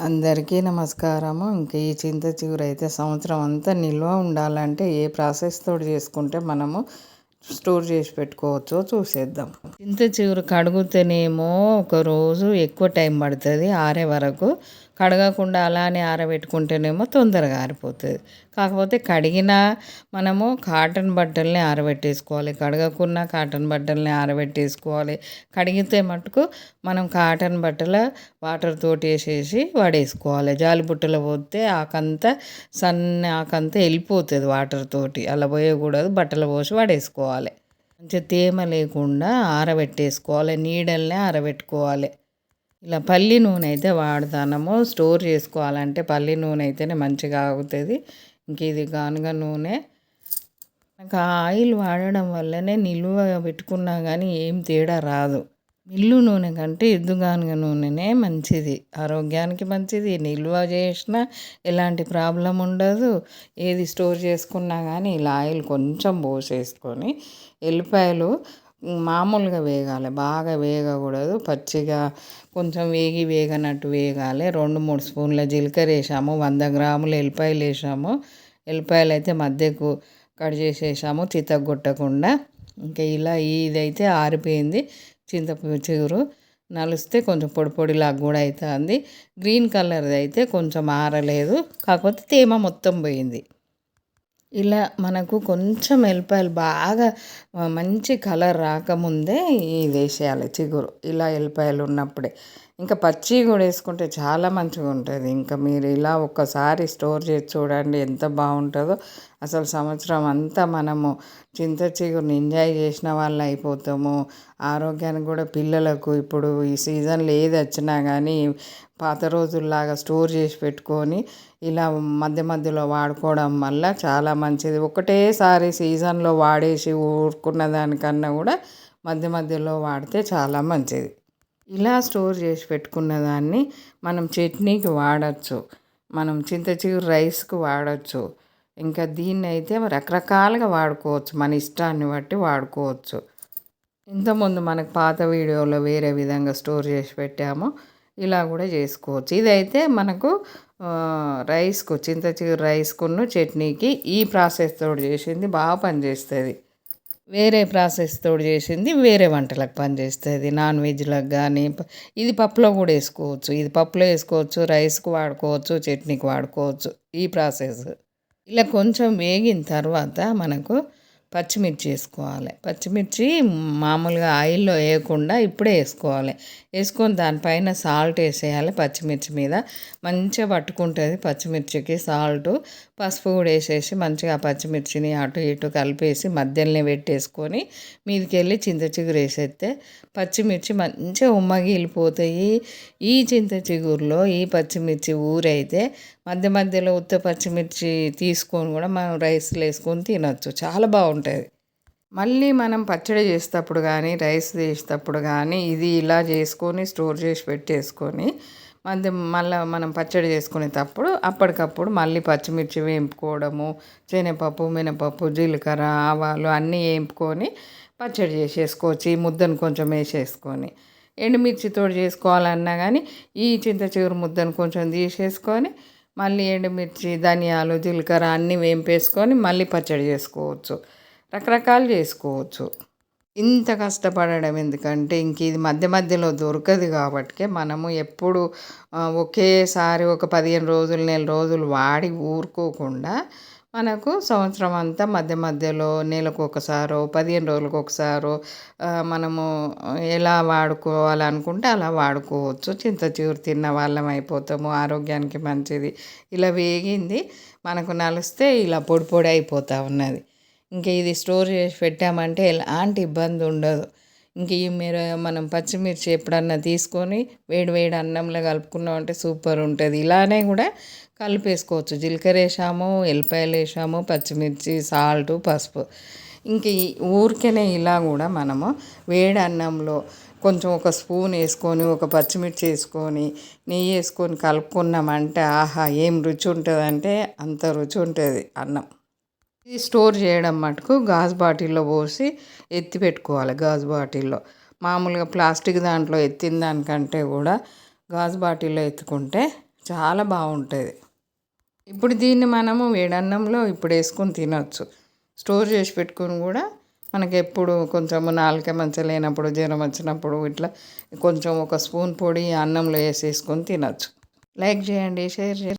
అందరికీ నమస్కారము. ఇంక ఈ చింత చిగురు అయితే సంవత్సరం అంతా నిల్వ ఉండాలంటే ఏ ప్రాసెస్ తోటి చేసుకుంటే మనము స్టోర్ చేసి పెట్టుకోవచ్చో చూసేద్దాం. చింత చిగురు కడుగుతేనేమో ఒక రోజు ఎక్కువ టైం పడుతుంది ఆరే వరకు. కడగకుండా అలానే ఆరబెట్టుకుంటేనేమో తొందరగా ఆరిపోతుంది. కాకపోతే కడిగిన మనము కాటన్ బట్టల్ని ఆరబెట్టేసుకోవాలి, కడగకున్న కాటన్ బట్టల్ని ఆరబెట్టేసుకోవాలి. కడిగితే మటుకు మనం కాటన్ బట్టల వాటర్ తోటి వేసేసి వాడేసుకోవాలి. జాలి బుట్టలో పోతే ఆకంతా సన్న ఆకంతా వెళ్ళిపోతుంది వాటర్ తోటి, అలా పోయకూడదు. బట్టలు పోసి వాడేసుకోవాలి. మంచిగా తేమ లేకుండా ఆరబెట్టేసుకోవాలి, నీడల్నే ఆరబెట్టుకోవాలి. ఇలా పల్లి నూనె అయితే వాడతాము. స్టోర్ చేసుకోవాలంటే పల్లి నూనె అయితేనే మంచిగా ఆగుతుంది. ఇంక ఇది గానుగ నూనె. నాకు ఆయిల్ వాడడం వల్లనే నిల్వ పెట్టుకున్నా కానీ ఏం తేడా రాదు. మిల్లు నూనె కంటే ఎద్దు గానుగ నూనెనే మంచిది, ఆరోగ్యానికి మంచిది. నిల్వ చేసినా ఎలాంటి ప్రాబ్లం ఉండదు. ఏది స్టోర్ చేసుకున్నా కానీ ఇలా ఆయిల్ కొంచెం పోసేసుకొని ఎల్లిపాయలు మామూలుగా వేగాలి, బాగా వేగకూడదు. పచ్చిగా కొంచెం వేగనట్టు వేగాలి. 2-3 స్పూన్ల జీలకర్ర వేసాము, 100 గ్రాముల ఎల్లిపాయలు వేసాము. ఎల్లిపాయలు అయితే మధ్యకు కట్ చేసేసాము చితగొట్టకుండా. ఇంకా ఇలా ఇదైతే ఆరిపోయింది. చింత చిగురు నలిస్తే కొంచెం పొడి పొడిలాగా కూడా అవుతుంది. గ్రీన్ కలర్ది అయితే కొంచెం ఆరలేదు, కాకపోతే తేమ మొత్తం పోయింది. ఇలా మనకు కొంచెం ఎల్లిపాయలు బాగా మంచి కలర్ రాకముందే ఇది వేసేయాలి చిగురు. ఇలా ఎల్లిపాయలు ఉన్నప్పుడే. ఇంకా పచ్చి కూడా వేసుకుంటే చాలా మంచిగా ఉంటుంది. ఇంకా మీరు ఇలా ఒక్కసారి స్టోర్ చేసి చూడండి ఎంత బాగుంటుందో. అసలు సంవత్సరం అంతా మనము చింత చిగురుని ఎంజాయ్ చేసిన వాళ్ళు అయిపోతాము. ఆరోగ్యానికి కూడా పిల్లలకు ఇప్పుడు ఈ సీజన్లో ఏది వచ్చినా కానీ పాత రోజుల్లాగా స్టోర్ చేసి పెట్టుకొని ఇలా మధ్య మధ్యలో వాడుకోవడం వల్ల చాలా మంచిది. ఒకటేసారి సీజన్లో వాడేసి ఊరుకున్న దానికన్నా కూడా మధ్య మధ్యలో వాడితే చాలా మంచిది. ఇలా స్టోర్ చేసి పెట్టుకున్న దాన్ని మనం చట్నీకి వాడచ్చు, మనం చింత చిగురు రైస్కి వాడచ్చు. ఇంకా దీన్ని అయితే రకరకాలుగా వాడుకోవచ్చు, మన ఇష్టాన్ని బట్టి వాడుకోవచ్చు. ఇంతకుముందు మనకు పాత వీడియోలో వేరే విధంగా స్టోర్ చేసి పెట్టాము, ఇలా కూడా చేసుకోవచ్చు. ఇదైతే మనకు రైస్కు చింత చిగురు రైస్కును చట్నీకి ఈ ప్రాసెస్ తోటి చేసింది బాగా పనిచేస్తుంది. వేరే ప్రాసెస్ తోటి చేసింది వేరే వంటలకు పనిచేస్తుంది, నాన్ వెజ్లకు కానీ. ఇది పప్పులో కూడా వేసుకోవచ్చు, ఇది పప్పులో వేసుకోవచ్చు, రైస్కి వాడుకోవచ్చు, చట్నీకి వాడుకోవచ్చు ఈ ప్రాసెస్. ఇలా కొంచెం వేగిన తర్వాత మనకు పచ్చిమిర్చి వేసుకోవాలి. పచ్చిమిర్చి మామూలుగా ఆయిల్లో వేయకుండా ఇప్పుడే వేసుకోవాలి. వేసుకొని దానిపైన సాల్ట్ వేసేయాలి. పచ్చిమిర్చి మీద మంచిగా పట్టుకుంటుంది పచ్చిమిర్చికి సాల్టు. పసుపు కూడా వేసేసి మంచిగా పచ్చిమిర్చిని అటు ఇటు కలిపేసి మధ్యలోనే పెట్టేసుకొని మీదకి వెళ్ళి చింత చిగురు వేసేస్తే పచ్చిమిర్చి మంచిగా ఉమ్మగిలిపోతాయి. ఈ చింత చిగురులో ఈ పచ్చిమిర్చి ఊరైతే మధ్య మధ్యలో ఉత్త పచ్చిమిర్చి తీసుకొని కూడా మనం రైస్లో వేసుకొని తినచ్చు, చాలా బాగుంటుంది. మళ్ళీ మనం పచ్చడి చేసేటప్పుడు కానీ రైస్ చేసేటప్పుడు కానీ ఇది ఇలా చేసుకొని స్టోర్ చేసి పెట్టేసుకొని మళ్ళీ మనం పచ్చడి చేసుకునేటప్పుడు అప్పటికప్పుడు మళ్ళీ పచ్చిమిర్చి వేపుకోవడము, శనగపప్పు, మినపప్పు, జీలకర్ర, ఆవాలు అన్నీ వేపుకొని పచ్చడి చేసేసుకోవచ్చు. ఈ ముద్దను కొంచెం వేసేసుకొని ఎండుమిర్చితో చేసుకోవాలన్నా కానీ ఈ చింత చిగురు ముద్దను కొంచెం తీసేసుకొని మళ్ళీ ఎండుమిర్చి, ధనియాలు, జీలకర్ర అన్నీ వేంపేసుకొని మళ్ళీ పచ్చడి చేసుకోవచ్చు. రకరకాలు చేసుకోవచ్చు. ఇంత కష్టపడడం ఎందుకంటే ఇంక ఇది మధ్య మధ్యలో దొరకదు కాబట్టి మనము ఎప్పుడు ఒకేసారి ఒక 15 రోజులు, నెల రోజులు వాడి ఊరుకోకుండా మనకు సంవత్సరం అంతా మధ్య మధ్యలో నెలకు ఒకసారో 15 రోజులకు ఒకసారో మనము ఎలా వాడుకోవాలనుకుంటే అలా వాడుకోవచ్చు. చింత చిగురు తిన్న వాళ్ళం అయిపోతాము, ఆరోగ్యానికి మంచిది. ఇలా వేగింది మనకు నలిస్తే ఇలా పొడి పొడి అయిపోతూ ఉన్నది. ఇంకా ఇది స్టోర్ చేసి పెట్టామంటే ఎలాంటి ఇబ్బంది ఉండదు. ఇంక మనం పచ్చిమిర్చి ఎప్పుడన్నా తీసుకొని వేడి వేడి అన్నంలో కలుపుకున్నామంటే సూపర్ ఉంటుంది. ఇలానే కూడా కలిపేసుకోవచ్చు. జీలకర్ర వేసాము, ఎల్లిపాయలు వేసాము, పచ్చిమిర్చి, సాల్టు, పసుపు. ఇంక ఊరికేనే ఇలా కూడా మనము వేడి అన్నంలో కొంచెం ఒక స్పూన్ వేసుకొని ఒక పచ్చిమిర్చి వేసుకొని నెయ్యి వేసుకొని కలుపుకున్నామంటే ఆహా ఏం రుచి ఉంటుందంటే అంత రుచి ఉంటుంది అన్నం. ఇది స్టోర్ చేయడం మటుకు గాజు బాటిల్లో పోసి ఎత్తి పెట్టుకోవాలి. గాజు బాటిల్లో మామూలుగా ప్లాస్టిక్ దాంట్లో ఎత్తిన దానికంటే కూడా గాజు బాటిల్లో ఎత్తుకుంటే చాలా బాగుంటుంది. ఇప్పుడు దీన్ని మనము వేడన్నంలో ఇప్పుడు వేసుకొని తినొచ్చు. స్టోర్ చేసి పెట్టుకొని కూడా మనకి ఎప్పుడు కొంచెం నాలుక మంచిగా లేనప్పుడు, జ్వరం వచ్చినప్పుడు ఇట్లా కొంచెం ఒక స్పూన్ పొడి అన్నంలో వేసేసుకొని తినొచ్చు. లైక్ చేయండి, షేర్ చేయండి.